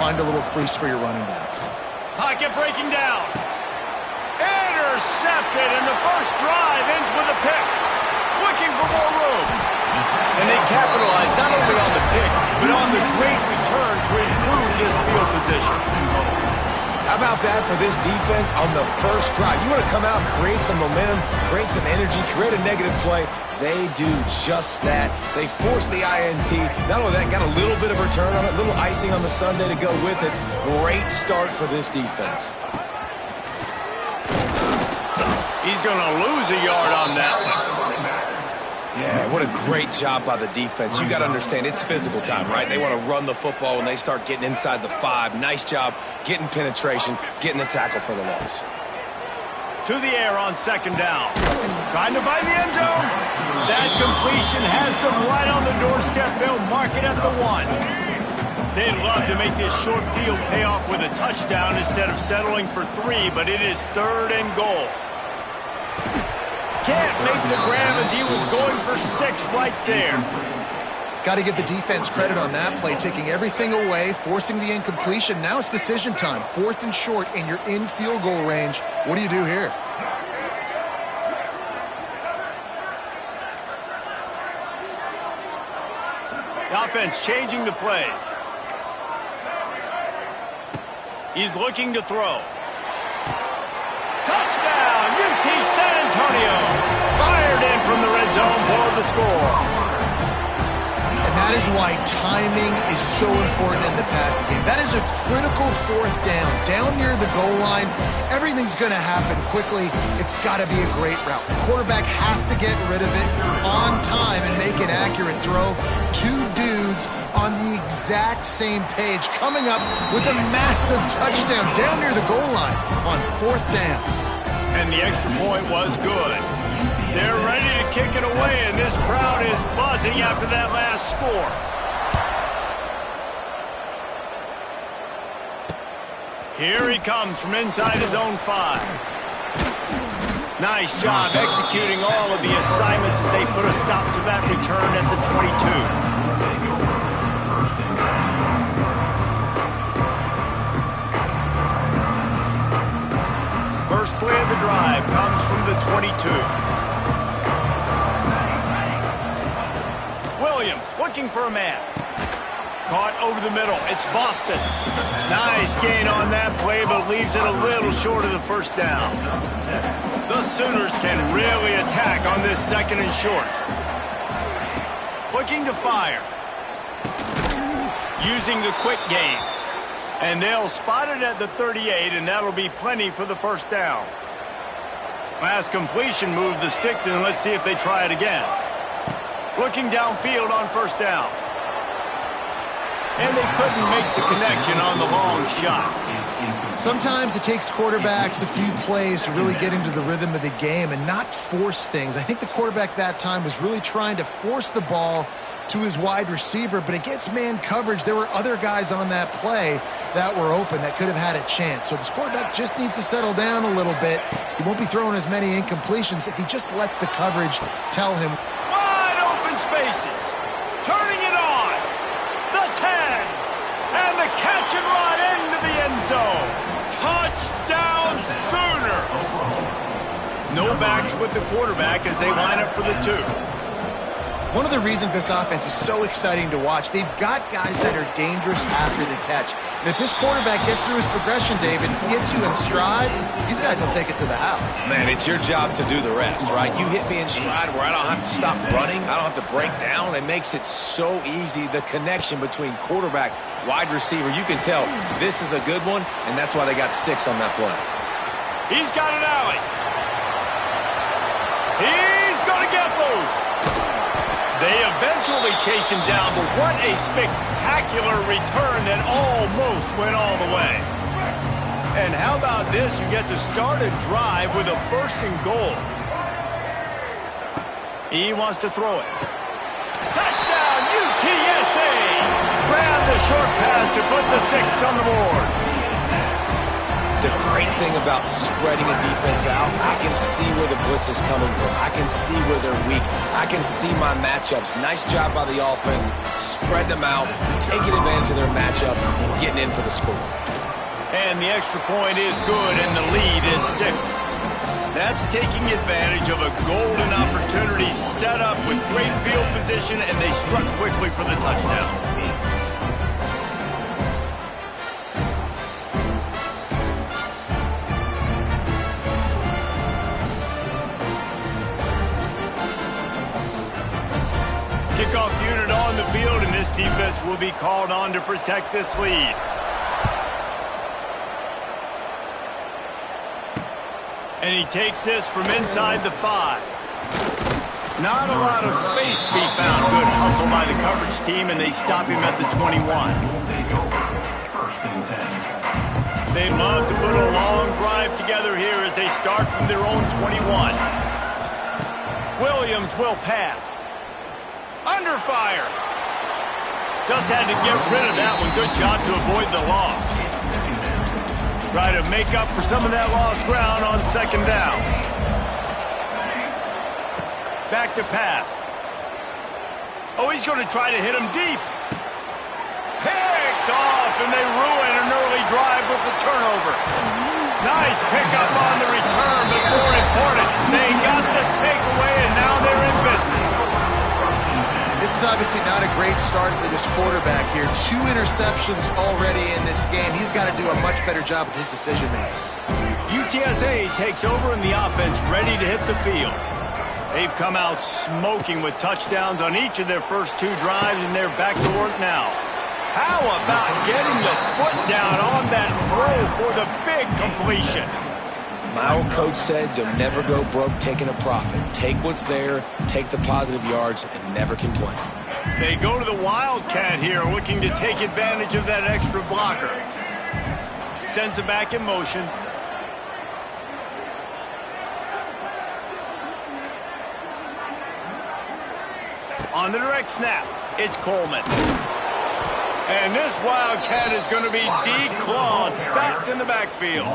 find a little crease for your running back. Pocket breaking down. Intercepted, and the first drive ends with a pick. Looking for more room. And they capitalize not only on the pick, but on the great return to improve this field position. How about that for this defense on the first drive? You want to come out, create some momentum, create some energy, create a negative play. They do just that. They force the INT. Not only that, got a little bit of return on it, a little icing on the sundae to go with it. Great start for this defense. He's going to lose a yard on that one. Yeah, what a great job by the defense. You got to understand, it's physical time, right? They want to run the football when they start getting inside the 5. Nice job getting penetration, getting the tackle for the loss. To the air on second down. Trying to find the end zone. That completion has them right on the doorstep. They'll mark it at the 1. They'd love to make this short field pay off with a touchdown instead of settling for 3, but it is 3rd and goal. Can't make the grab as he was going for 6 right there. Got to give the defense credit on that play, taking everything away, forcing the incompletion. Now it's decision time. 4th and short, and you're in field goal range. What do you do here? The offense changing the play. He's looking to throw. Touchdown, UT San Antonio. Fired in from the red zone for the score. And that is why timing is so important in the passing game. That is a critical 4th down. Down near the goal line, everything's going to happen quickly. It's got to be a great route. The quarterback has to get rid of it on time and make an accurate throw. 2 dudes on the exact same page, coming up with a massive touchdown down near the goal line on 4th down. And the extra point was good. They're ready to kick it away, and this crowd is buzzing after that last score. Here he comes from inside his own 5. Nice job executing all of the assignments as they put a stop to that return at the 22. First play of the drive comes from the 22. Williams looking for a man. Caught over the middle. It's Boston. Nice gain on that play, but leaves it a little short of the first down. The Sooners can really attack on this 2nd and short. Looking to fire. Using the quick game. And they'll spot it at the 38, and that'll be plenty for the first down. Last completion moved the sticks in. Let's see if they try it again. Looking downfield on first down. And they couldn't make the connection on the long shot. Sometimes it takes quarterbacks a few plays to really get into the rhythm of the game and not force things. I think the quarterback that time was really trying to force the ball to his wide receiver, but against man coverage, there were other guys on that play that were open that could have had a chance. So this quarterback just needs to settle down a little bit. He won't be throwing as many incompletions if he just lets the coverage tell him. Wide open spaces. Turning it on. The 10. And the catch and run into the end zone. Touchdown Sooners. No backs with the quarterback as they line up for the 2. One of the reasons this offense is so exciting to watch, they've got guys that are dangerous after the catch. And if this quarterback gets through his progression, David, gets you in stride, these guys will take it to the house. Man, it's your job to do the rest, right? You hit me in stride where I don't have to stop running. I don't have to break down. It makes it so easy, the connection between quarterback, wide receiver. You can tell this is a good one, and that's why they got 6 on that play. He's got an alley. He's going to get loose. They eventually chase him down, but what a spectacular return that almost went all the way. And how about this? You get to start a drive with a 1st and goal. He wants to throw it. Touchdown, UTSA! Grab the short pass to put the 6 on the board. The great thing about spreading a defense out, I can see where the blitz is coming from. I can see where they're weak. I can see my matchups. Nice job by the offense. Spread them out, taking advantage of their matchup, and getting in for the score. And the extra point is good, and the lead is 6. That's taking advantage of a golden opportunity set up with great field position, and they struck quickly for the touchdown. Kickoff unit on the field, and this defense will be called on to protect this lead. And he takes this from inside the 5. Not a lot of space to be found. Good hustle by the coverage team, and they stop him at the 21. They love to put a long drive together here as they start from their own 21. Williams will pass. Under fire. Just had to get rid of that one. Good job to avoid the loss. Try to make up for some of that lost ground on second down. Back to pass. Oh, he's going to try to hit him deep. Picked off, and they ruin an early drive with the turnover. Nice pickup on the return, but more important, they got the takeaway, and now they're in business. This is obviously not a great start for this quarterback here. 2 interceptions already in this game. He's got to do a much better job with his decision-making. UTSA takes over in the offense, ready to hit the field. They've come out smoking with touchdowns on each of their first 2 drives, and they're back to work now. How about getting the foot down on that throw for the big completion? My old coach said you'll never go broke taking a profit. Take what's there, take the positive yards, and never complain. They go to the Wildcat here, looking to take advantage of that extra blocker. Sends it back in motion. On the direct snap, it's Coleman. And this Wildcat is going to be declawed, stopped in the backfield.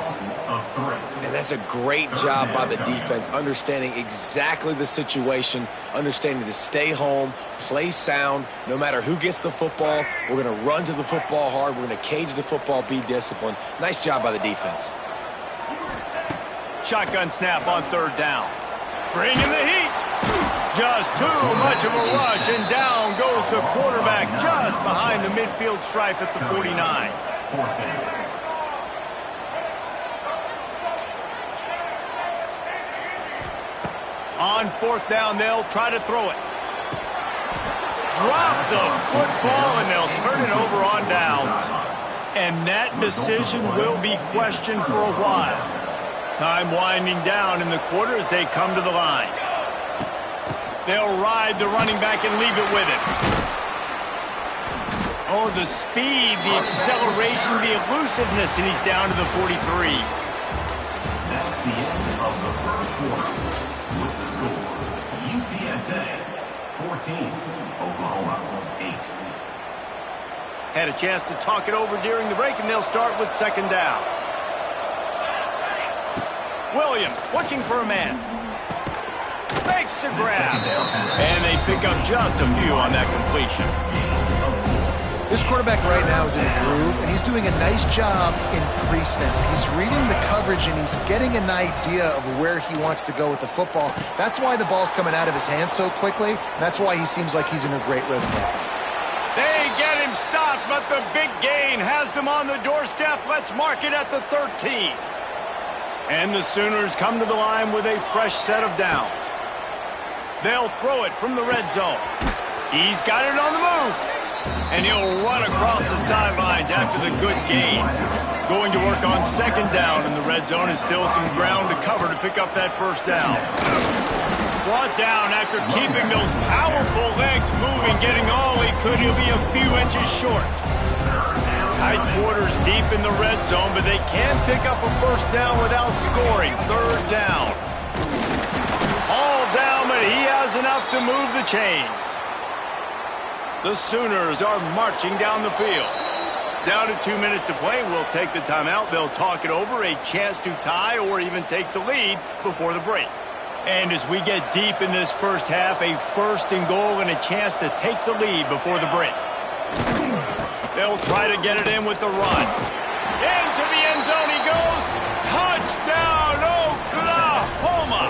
And that's a great job by the defense, understanding exactly the situation, understanding to stay home, play sound. No matter who gets the football, we're going to run to the football hard. We're going to cage the football, be disciplined. Nice job by the defense. Shotgun snap on third down. Bringing the heat. Just too much of a rush, and down goes the quarterback just behind the midfield stripe at the 49. On fourth down, they'll try to throw it. Drop the football, and they'll turn it over on downs. And that decision will be questioned for a while. Time winding down in the quarter as they come to the line. They'll ride the running back and leave it with him. Oh, the speed, the acceleration, the elusiveness, and he's down to the 43. That's the end of the first quarter. With the score, UTSA 14, Oklahoma 8. Had a chance to talk it over during the break, and they'll start with second down. Williams looking for a man. Makes the grab. And they pick up just a few on that completion. This quarterback right now is in a groove, and he's doing a nice job in pre-snap. He's reading the coverage, and he's getting an idea of where he wants to go with the football. That's why the ball's coming out of his hands so quickly, and that's why he seems like he's in a great rhythm now. They get him stopped, but the big gain has them on the doorstep. Let's mark it at the 13. And the Sooners come to the line with a fresh set of downs. They'll throw it from the red zone. He's got it on the move. And he'll run across the sidelines after the good gain. Going to work on second down in the red zone, and still some ground to cover to pick up that first down. Brought down after keeping those powerful legs moving, getting all he could. He'll be a few inches short. Tight quarters deep in the red zone, but they can pick up a first down without scoring. Third down. All down, but he has enough to move the chains. The Sooners are marching down the field. Down to 2 minutes to play. We'll take the timeout. They'll talk it over, a chance to tie or even take the lead before the break. And as we get deep in this first half, a 1st and goal and a chance to take the lead before the break. They'll try to get it in with the run. Into the end zone he goes. Touchdown, Oklahoma!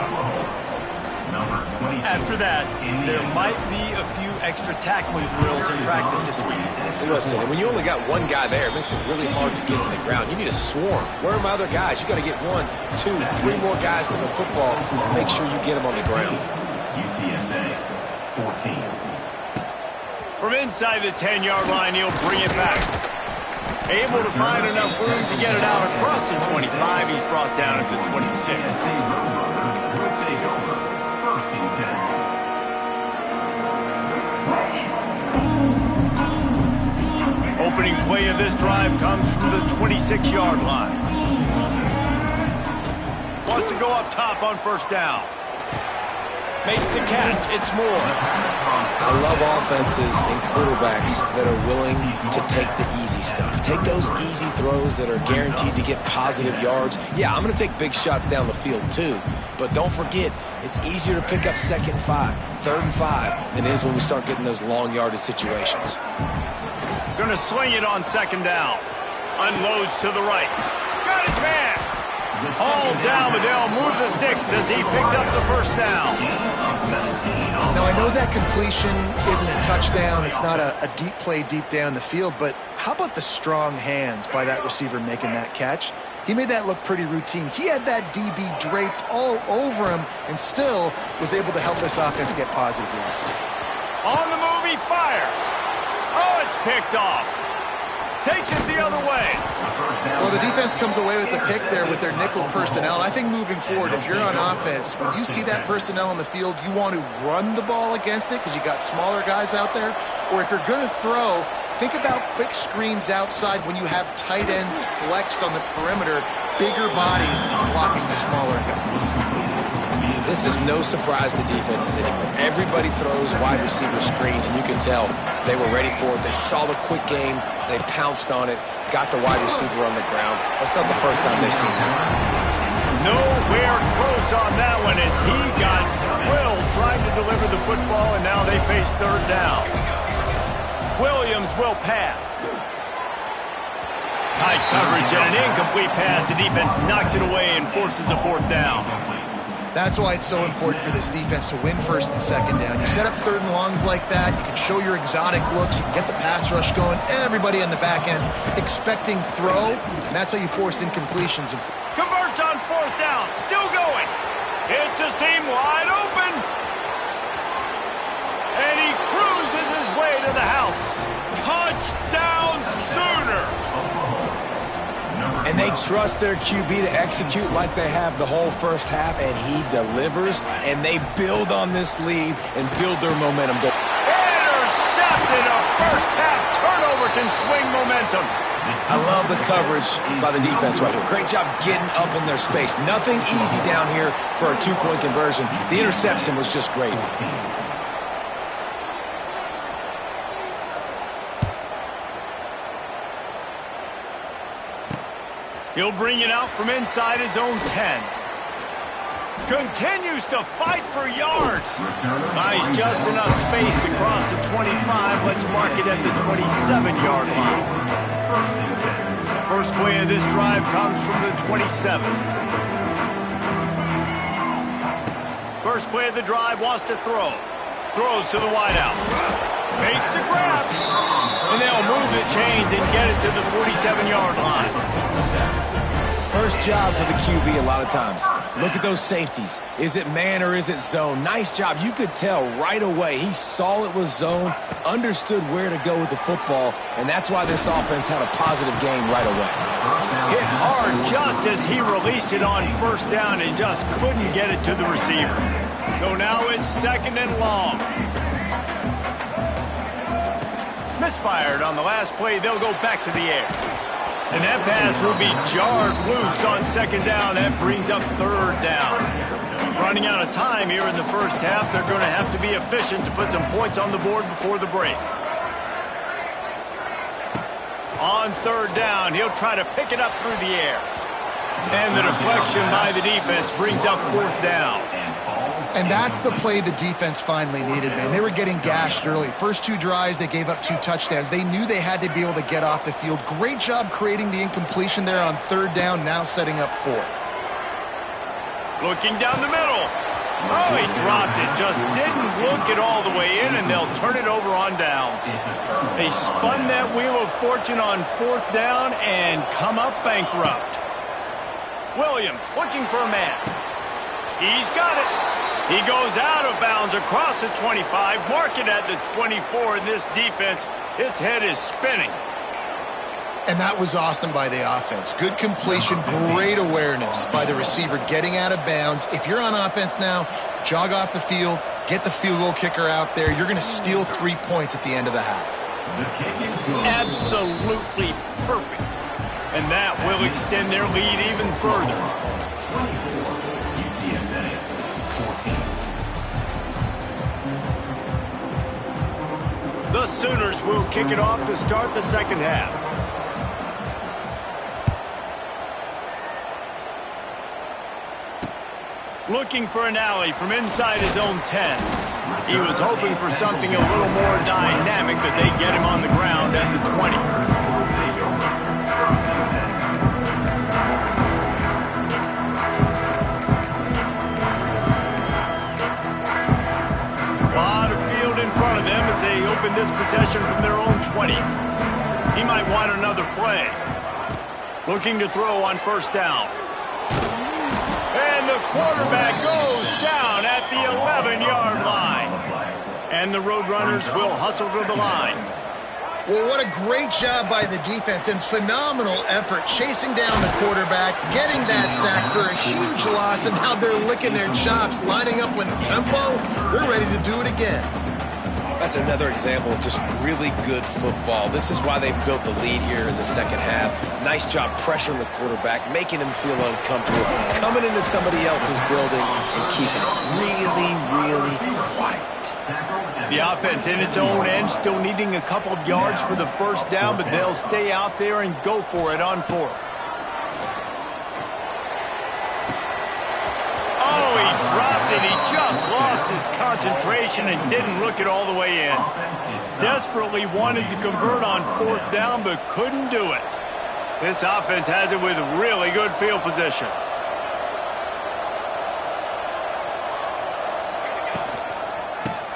After that, there might be a few extra tackling drills in practice this week. Listen, and when you only got one guy there, it makes it really hard to get to the ground. You need a swarm. Where are my other guys? You got to get 1, 2, 3 more guys to the football. Make sure you get them on the ground. UTSA 14. From inside the 10-yard line, he'll bring it back. Able to find enough room to get it out across the 25. He's brought down at the 26. Will take over. 1st and 10. Opening play of this drive comes from the 26-yard line. Wants to go up top on 1st down. Makes the catch. It's more. I love offenses and quarterbacks that are willing to take the easy stuff. Take those easy throws that are guaranteed to get positive yards. Yeah, I'm going to take big shots down the field too. But don't forget, it's easier to pick up 2nd and 5, 3rd and 5 than it is when we start getting those long yardage situations. Going to swing it on 2nd down. Unloads to the right. Got his man. Hauled down, but they'll move the sticks as he picks up the 1st down. Now, I know that completion isn't a touchdown. It's not a deep play deep down the field, but how about the strong hands by that receiver making that catch? He made that look pretty routine. He had that DB draped all over him and still was able to help this offense get positive yards. On the move, he fires. Oh, it's picked off. Takes it the other way. Well, the defense comes away with the pick there with their nickel personnel. I think moving forward, if you're on offense, when you see that personnel on the field, you want to run the ball against it because you got smaller guys out there. Or if you're going to throw, think about quick screens outside when you have tight ends flexed on the perimeter, bigger bodies blocking smaller guys. This is no surprise to defenses anymore. Everybody throws wide receiver screens, and you can tell they were ready for it. They saw the quick game. They pounced on it, got the wide receiver on the ground. That's not the first time they've seen that. Nowhere close on that one as he got drilled trying to deliver the football, and now they face 3rd down. Williams will pass. Tight coverage and an incomplete pass. The defense knocks it away and forces a 4th down. That's why it's so important for this defense to win 1st and 2nd down. You set up 3rd and longs like that, you can show your exotic looks, you can get the pass rush going, everybody in the back end expecting throw, and that's how you force incompletions. Converts on 4th down, still going. It's a seam wide open. And he cruises his way to the house. Touchdown Sooners! And they trust their QB to execute like they have the whole first half, and he delivers, and they build on this lead and build their momentum. Intercepted! A first half turnover can swing momentum. I love the coverage by the defense right here. Great job getting up in their space. Nothing easy down here for a 2-point conversion. The interception was just great. He'll bring it out from inside his own 10. Continues to fight for yards. Nice, just enough space to cross the 25. Let's mark it at the 27-yard line. First play of this drive comes from the 27. First play of the drive, wants to throw. Throws to the wideout. Makes the grab. And they'll move the chains and get it to the 47-yard line. First job for the QB a lot of times. Look at those safeties. Is it man or is it zone? Nice job. You could tell right away. He saw it was zone, understood where to go with the football, and that's why this offense had a positive game right away. Hit hard just as he released it on 1st down and just couldn't get it to the receiver. So now it's 2nd and long. Misfired on the last play. They'll go back to the air. And that pass will be jarred loose on 2nd down. That brings up 3rd down. Running out of time here in the first half. They're going to have to be efficient to put some points on the board before the break. On third down, he'll try to pick it up through the air. And the deflection by the defense brings up fourth down. And that's the play the defense finally needed, man. They were getting gashed early. First 2 drives, they gave up 2 touchdowns. They knew they had to be able to get off the field. Great job creating the incompletion there on third down, now setting up fourth. Looking down the middle. Oh, he dropped it. Just didn't look it all the way in, and they'll turn it over on downs. They spun that wheel of fortune on fourth down and come up bankrupt. Williams looking for a man. He's got it. He goes out of bounds across the 25, mark it at the 24, and this defense, its head is spinning. And that was awesome by the offense. Good completion, great awareness by the receiver getting out of bounds. If you're on offense now, jog off the field, get the field goal kicker out there. You're going to steal 3 points at the end of the half. Absolutely perfect. And that will extend their lead even further. 24, UTSA 14. The Sooners will kick it off to start the second half. Looking for an alley from inside his own 10. He was hoping for something a little more dynamic, but they get him on the ground at the 20. A lot of field in front of them as they open this possession from their own 20. He might want another play. Looking to throw on first down. And the quarterback goes down at the 11-yard line. And the Roadrunners will hustle to the line. Well, what a great job by the defense and phenomenal effort chasing down the quarterback, getting that sack for a huge loss, and now they're licking their chops, lining up with tempo. They're ready to do it again. That's another example of just really good football. This is why they built the lead here in the second half. Nice job pressuring the quarterback, making him feel uncomfortable, coming into somebody else's building and keeping it really, really quiet. The offense in its own end, still needing a couple of yards for the first down, but they'll stay out there and go for it on fourth. Oh, he dropped it. He just lost his concentration and didn't look it all the way in. Desperately wanted to convert on fourth down, but couldn't do it. This offense has it with really good field position.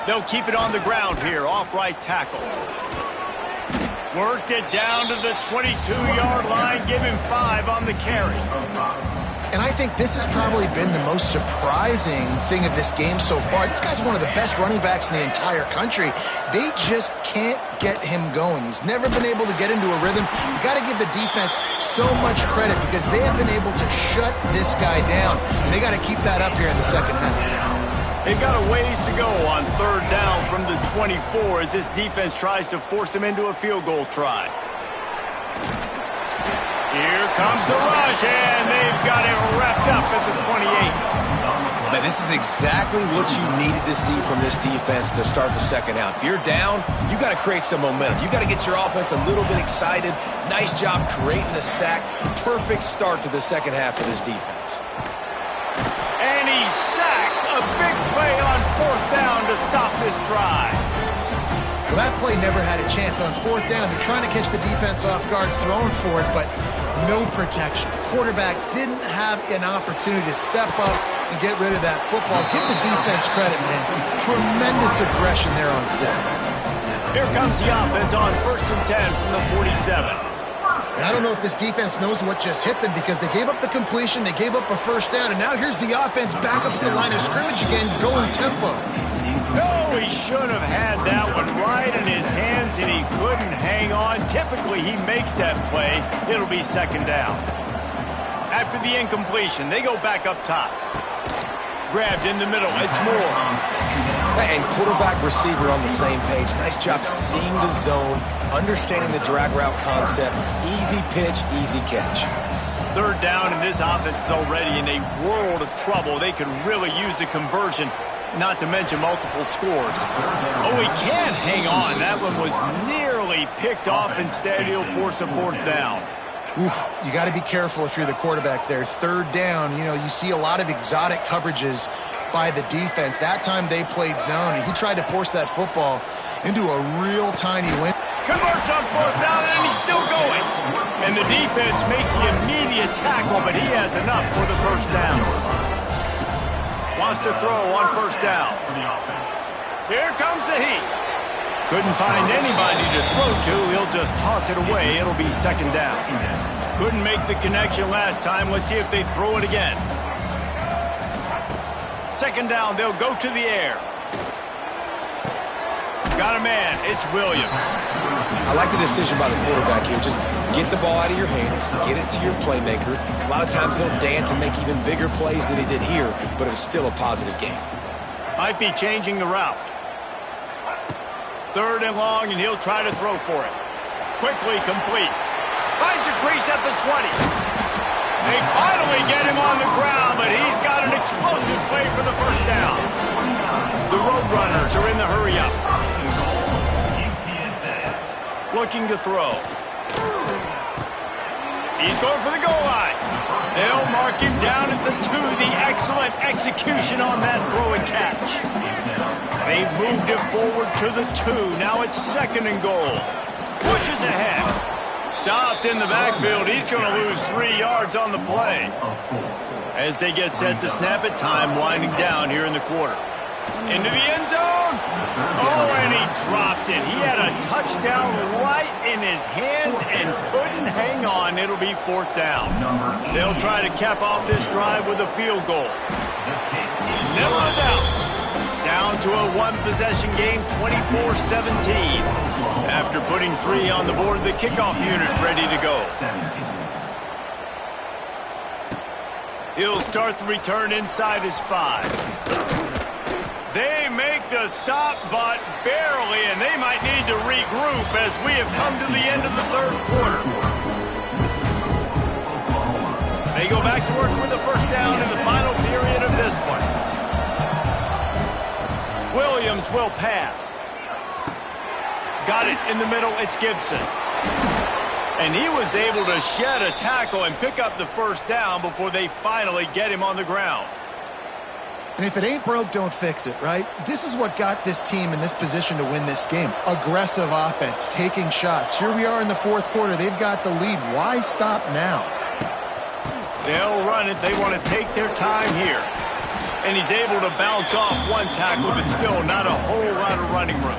They'll keep it on the ground here, off right tackle. Worked it down to the 22-yard line, give him 5 on the carry. And I think this has probably been the most surprising thing of this game so far. This guy's one of the best running backs in the entire country. They just can't get him going. He's never been able to get into a rhythm. You got to give the defense so much credit because they have been able to shut this guy down. And they got to keep that up here in the second half. They've got a ways to go on third down from the 24 as this defense tries to force them into a field goal try. Here comes the rush, and they've got it wrapped up at the 28. Man, this is exactly what you needed to see from this defense to start the second half. If you're down, you got to create some momentum. You got to get your offense a little bit excited. Nice job creating the sack. Perfect start to the second half of this defense. And he's sacked. A big play on fourth down to stop this drive. Well, that play never had a chance on fourth down. They're trying to catch the defense off guard, throwing for it, but no protection. Quarterback didn't have an opportunity to step up and get rid of that football. Give the defense credit, man. Tremendous aggression there on fourth. Here comes the offense on 1st and 10 from the 47. And I don't know if this defense knows what just hit them because they gave up the completion, they gave up a first down, and now here's the offense back up at the line of scrimmage again, going tempo. No, he should have had that one right in his hands, and he couldn't hang on. Typically, he makes that play. It'll be second down. After the incompletion, they go back up top. Grabbed in the middle. It's Moore. And quarterback receiver on the same page. Nice job seeing the zone, understanding the drag route concept. Easy pitch, easy catch. Third down, and this offense is already in a world of trouble. They could really use a conversion, not to mention multiple scores. Oh, he can't hang on. That one was nearly picked off. Instead, he'll force a fourth down. Oof, you got to be careful if you're the quarterback there. Third down, you know, you see a lot of exotic coverages by the defense. That time they played zone, and he tried to force that football into a real tiny win. Converts on fourth down, and he's still going. And the defense makes the immediate tackle, but he has enough for the first down. Wants to throw on first down. Here comes the heat. Couldn't find anybody to throw to. He'll just toss it away. It'll be second down. Couldn't make the connection last time. Let's see if they throw it again. Second down, they'll go to the air. Got a man. It's Williams. I like the decision by the quarterback here. Just get the ball out of your hands, get it to your playmaker. A lot of times he'll dance and make even bigger plays than he did here, but it was still a positive game. Might be changing the route. Third and long, and he'll try to throw for it. Quickly complete. Finds a crease at the 20. They finally get him on the ground, but he's got an explosive play for the first down. The Roadrunners are in the hurry-up. Looking to throw. He's going for the goal line. They'll mark him down at the 2. The excellent execution on that throw and catch. They've moved it forward to the 2. Now it's second and goal. Pushes ahead. Stopped in the backfield. He's going to lose 3 yards on the play. As they get set to snap it, time winding down here in the quarter. Into the end zone. Oh, and he dropped it. He had a touchdown right in his hands and couldn't hang on. It'll be fourth down. They'll try to cap off this drive with a field goal. Never a doubt. Down to a one-possession game, 24-17. After putting 3 on the board, the kickoff unit ready to go. He'll start the return inside his 5. They make the stop, but barely, and they might need to regroup as we have come to the end of the third quarter. They go back to work with the first down in the final period of this one. Williams will pass. Got it in the middle. It's Gibson. And he was able to shed a tackle and pick up the first down before they finally get him on the ground. And if it ain't broke, don't fix it, right? This is what got this team in this position to win this game. Aggressive offense, taking shots. Here we are in the fourth quarter. They've got the lead. Why stop now? They'll run it. They want to take their time here. And he's able to bounce off one tackle, but still not a whole lot of running room.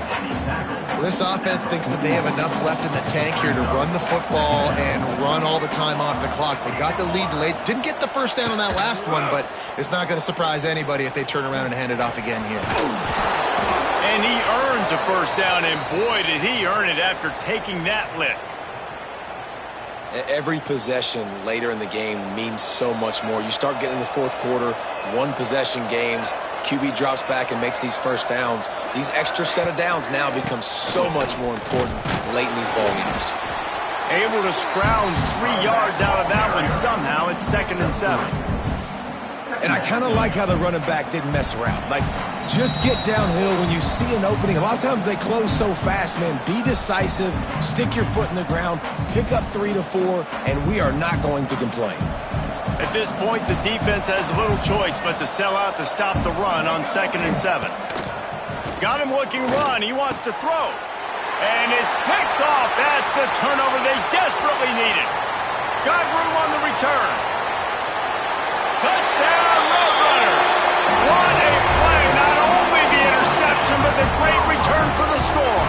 Well, this offense thinks that they have enough left in the tank here to run the football and run all the time off the clock. They got the lead late. Didn't get the first down on that last one, but it's not going to surprise anybody if they turn around and hand it off again here. And he earns a first down, and boy, did he earn it after taking that lick. Every possession later in the game means so much more. You start getting in the fourth quarter, one-possession games, QB drops back and makes these first downs. These extra set of downs now become so much more important late in these ball games. Able to scrounge 3 yards out of that one somehow. It's second and 7. And I kind of like how the running back didn't mess around. Like, just get downhill when you see an opening. A lot of times they close so fast, man. Be decisive, stick your foot in the ground, pick up 3 to 4, and we are not going to complain. At this point, the defense has little choice but to sell out to stop the run on second and 7. Got him looking run. He wants to throw. And it's picked off. That's the turnover they desperately needed. Got room on the return. Touchdown, Roadrunners. What a play. Not only the interception, but the great return for the score.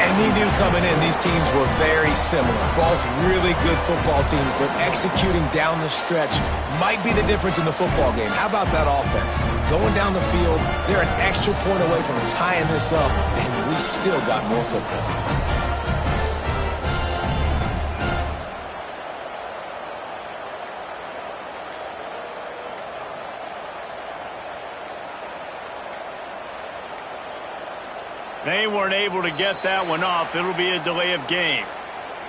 And he knew coming in these teams were very similar. Both really good football teams, but executing down the stretch might be the difference in the football game. How about that offense? Going down the field, they're an extra point away from tying this up, and we still got more football. They weren't able to get that one off. It'll be a delay of game.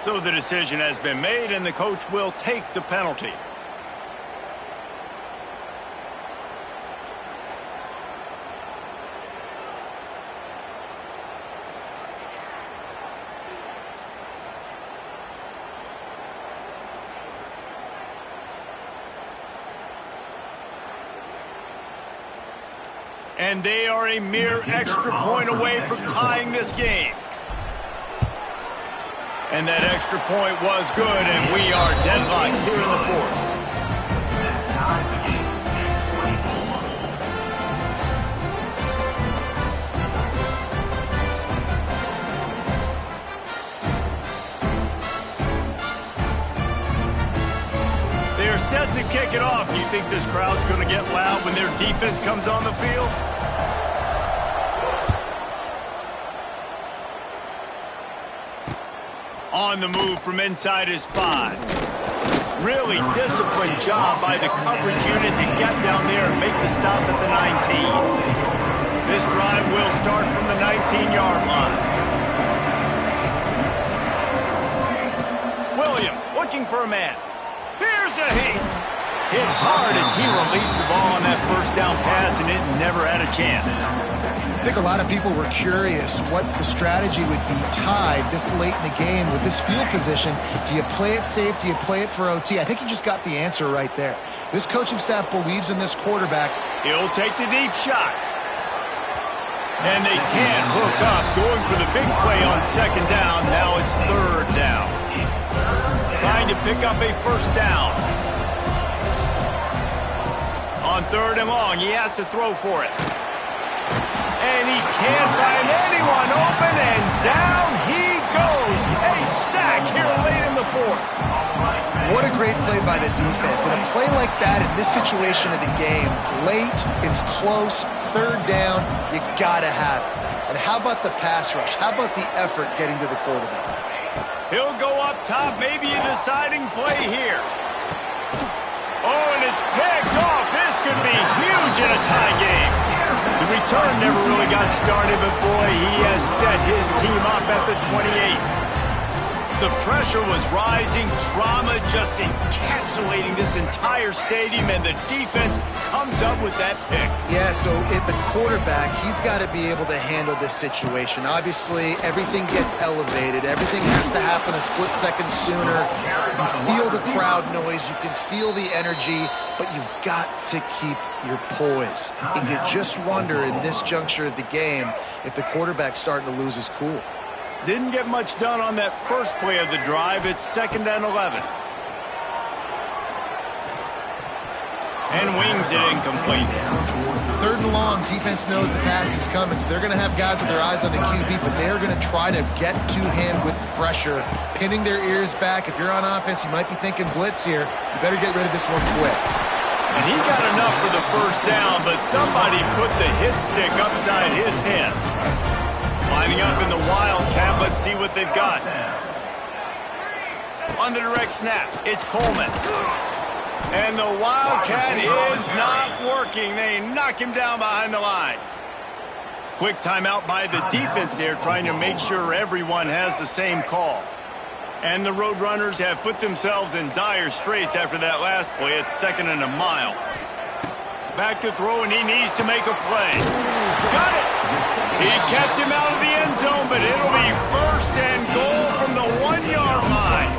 So the decision has been made, and the coach will take the penalty. And they are a mere extra point away from tying this game. And that extra point was good, and we are deadlocked here in the fourth. They are set to kick it off. You think this crowd's going to get loud when their defense comes on the field? On the move from inside his 5. Really disciplined job by the coverage unit to get down there and make the stop at the 19. This drive will start from the 19-yard line. Williams looking for a man. Here's a hit. Hit hard as he released the ball on that first down pass, and it never had a chance. I think a lot of people were curious what the strategy would be tied this late in the game with this field position. Do you play it safe? Do you play it for OT? I think you just got the answer right there. This coaching staff believes in this quarterback. He'll take the deep shot. And they can't hook up, going for the big play on second down. Now it's third down. Trying to pick up a first down. On third and long, he has to throw for it. And he can't find anyone open, and down he goes. A sack here late in the fourth. What a great play by the defense. And a play like that in this situation of the game, late, it's close, third down, you gotta have it. And how about the pass rush? How about the effort getting to the quarterback? He'll go up top, maybe a deciding play here. Oh, and it's picked off. This could be huge in a tie game. The return never really got started, but boy, he has set his team up at the 28. The pressure was rising, drama just encapsulating this entire stadium, and the defense comes up with that pick. Yeah, so the quarterback, he's got to be able to handle this situation. Obviously, everything gets elevated. Everything has to happen a split second sooner. You feel the crowd noise. You can feel the energy, but you've got to keep your poise. And you just wonder in this juncture of the game if the quarterback's starting to lose his cool. Didn't get much done on that first play of the drive. It's 2nd and 11. And wings it incomplete. Third and long, defense knows the pass is coming, so they're going to have guys with their eyes on the QB, but they're going to try to get to him with pressure, pinning their ears back. If you're on offense, you might be thinking blitz here. You better get rid of this one quick. And he got enough for the first down, but somebody put the hit stick upside his head. Lining up in the Wildcat, let's see what they've got. On the direct snap, it's Coleman. And the Wildcat is not working. They knock him down behind the line. Quick timeout by the defense there, trying to make sure everyone has the same call. And the Roadrunners have put themselves in dire straits after that last play. It's 2nd and a mile. Back to throw, and he needs to make a play. Got it! He kept him out of the end zone, but it'll be 1st and goal from the 1-yard line.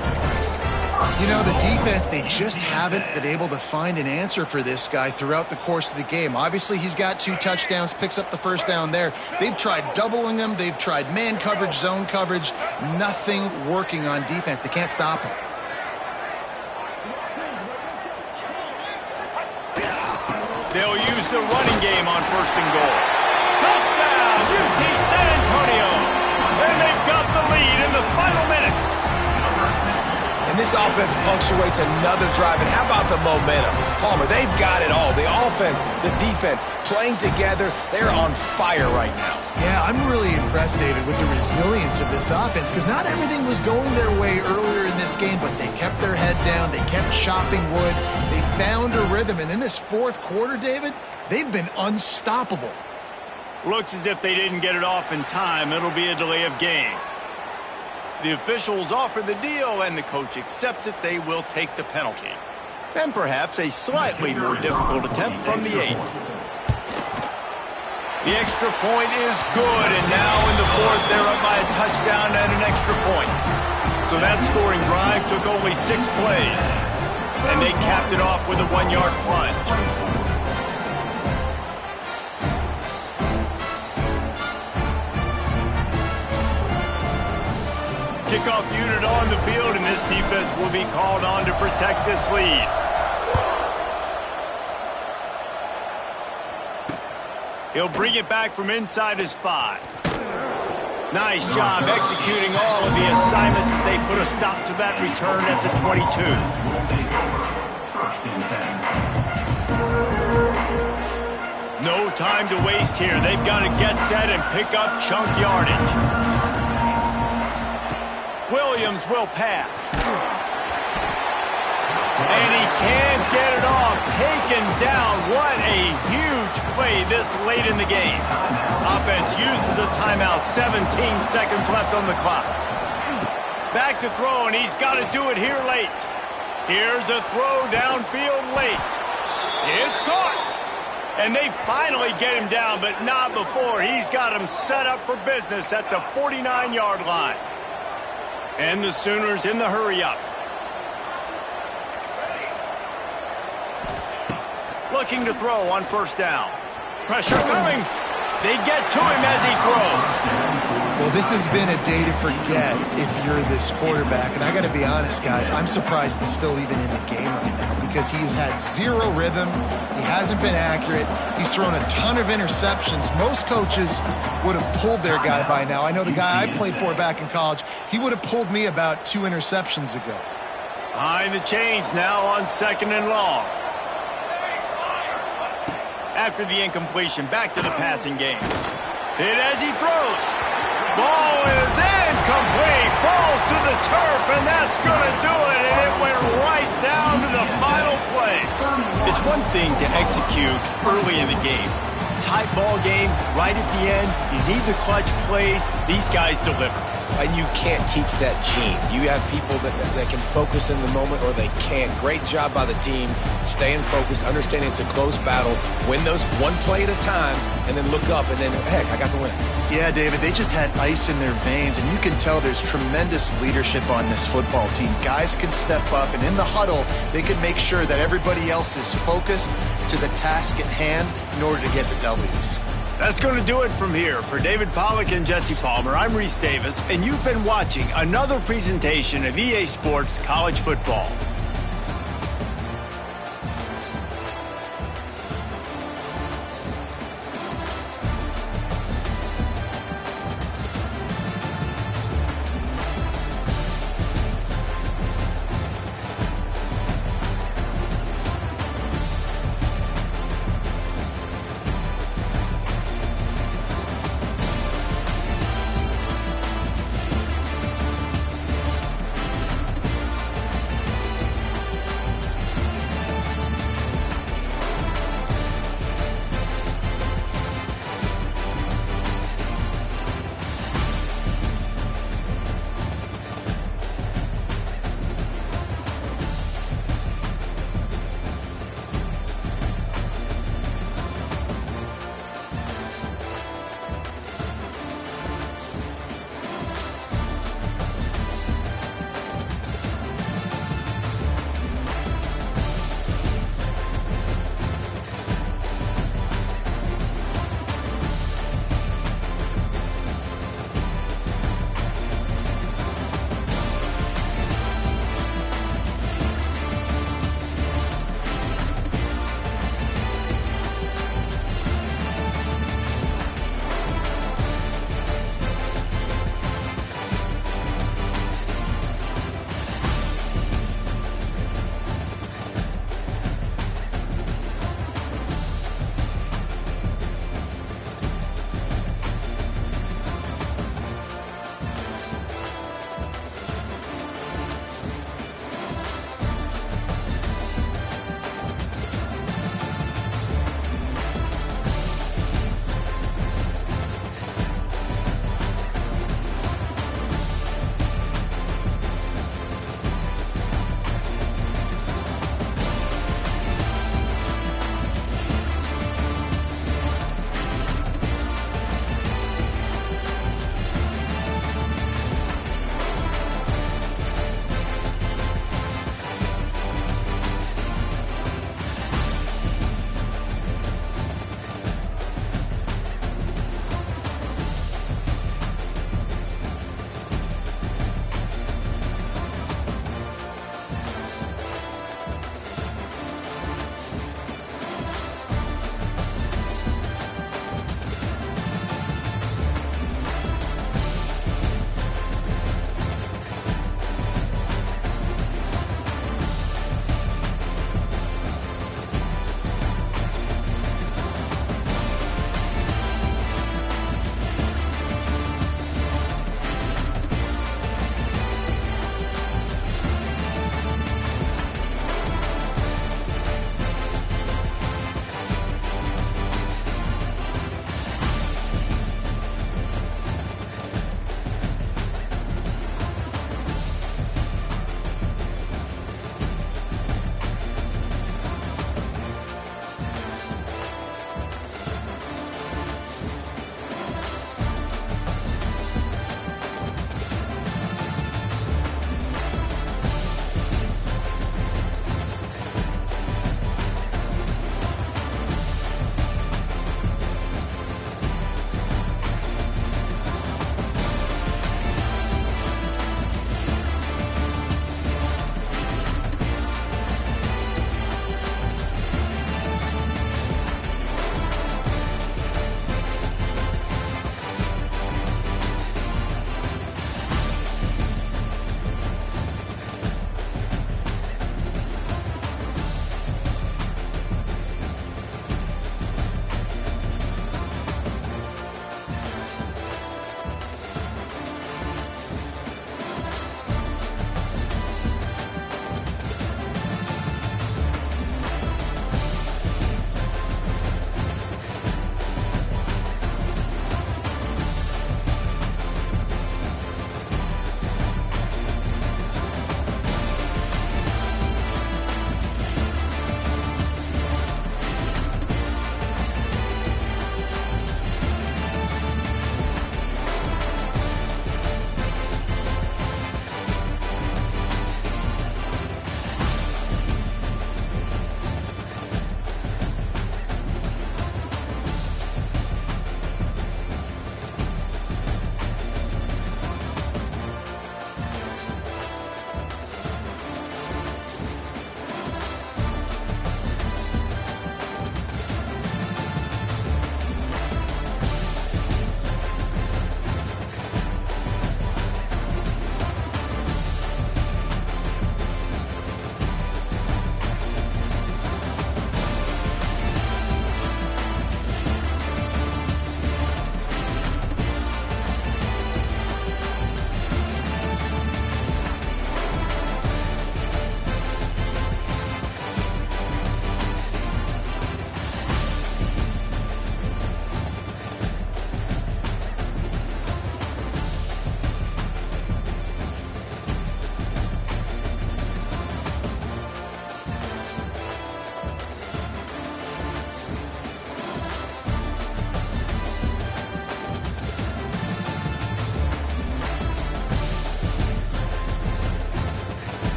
You know, the defense, they just haven't been able to find an answer for this guy throughout the course of the game. Obviously, he's got 2 touchdowns, picks up the first down there. They've tried doubling him. They've tried man coverage, zone coverage. Nothing working on defense. They can't stop him. They'll use the running game on 1st and goal. Touchdown, UT San Antonio. And they've got the lead in the final minute. And this offense punctuates another drive. And how about the momentum? Palmer, they've got it all. The offense, the defense, playing together. They're on fire right now. Yeah, I'm really impressed, David, with the resilience of this offense, because not everything was going their way earlier in this game, but they kept their head down. They kept chopping wood. They found a rhythm. And in this 4th quarter, David, they've been unstoppable. Looks as if they didn't get it off in time. It'll be a delay of game. The officials offer the deal, and the coach accepts it. They will take the penalty. And perhaps a slightly more difficult attempt from the 8. The extra point is good, and now in the 4th, they're up by a touchdown and an extra point. So that scoring drive took only 6 plays, and they capped it off with a 1-yard plunge. Kickoff unit on the field, and this defense will be called on to protect this lead. He'll bring it back from inside his 5. Nice job executing all of the assignments as they put a stop to that return at the 22. No time to waste here. They've got to get set and pick up chunk yardage. Williams will pass. And he can't get it off. Taken down. What a huge play this late in the game. Offense uses a timeout. 17 seconds left on the clock. Back to throw, and he's got to do it here late. Here's a throw downfield late. It's caught. And they finally get him down, but not before. He's got him set up for business at the 49-yard line. And the Sooners in the hurry-up. Looking to throw on first down. Pressure coming. They get to him as he throws. Well, this has been a day to forget if you're this quarterback. And I got to be honest, guys, I'm surprised he's still even in the game right now because he's had zero rhythm. He hasn't been accurate. He's thrown a ton of interceptions. Most coaches would have pulled their guy by now. I know the guy I played for back in college, he would have pulled me about 2 interceptions ago. Behind the chains now on 2nd and long. After the incompletion, back to the passing game. Hit as he throws. Ball is incomplete. Falls to the turf, and that's going to do it. And it went right down to the final play. It's one thing to execute early in the game. Tight ball game, right at the end. You need the clutch plays. These guys deliver. And you can't teach that gene. You have people that can focus in the moment or they can't. Great job by the team, staying focused, understanding it's a close battle, win those one play at a time, and then look up and then, heck, I got the win. Yeah, David, they just had ice in their veins, and you can tell there's tremendous leadership on this football team. Guys can step up, and in the huddle, they can make sure that everybody else is focused to the task at hand in order to get the W. That's going to do it from here. For David Pollack and Jesse Palmer, I'm Reese Davis, and you've been watching another presentation of EA Sports College Football.